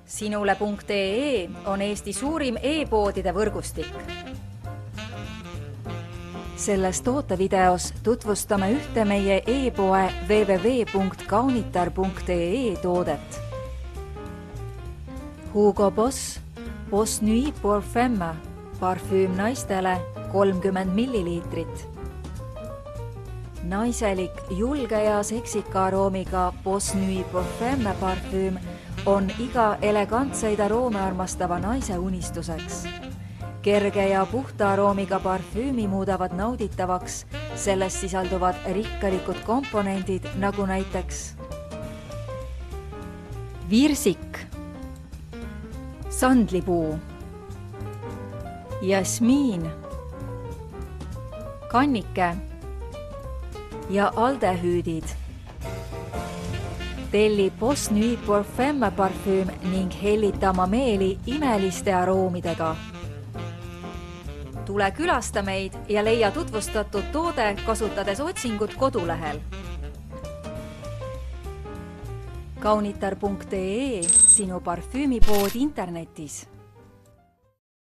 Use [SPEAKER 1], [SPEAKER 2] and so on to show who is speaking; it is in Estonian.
[SPEAKER 1] Sinule.ee on Eesti suurim e-poodide võrgustik. Selles tootevideos tutvustame ühte meie e-poe www.kaunitar.ee toodet. Hugo Boss Boss Nuit pour Femme parfüüm naistele 30 milliliitrit. Naiselik, julge ja seksika aroomiga Boss Nuit pour Femme parfüüm on iga elegantseid aroome armastava naise unistuseks. Kerge ja puhta aroomiga parfüümi muudavad nauditavaks selles sisalduvad rikkalikud komponendid nagu näiteks virsik, sandlipuu, jasmiin, kannike ja aldehüüdid. Telli Boss Nuit pour Femme parfüüm ning hellita oma meeli imeliste aroomidega. Tule külasta meid ja leia tutvustatud toode kasutades otsingut kodulehel. Kaunitar.ee, sinu parfüümipood internetis.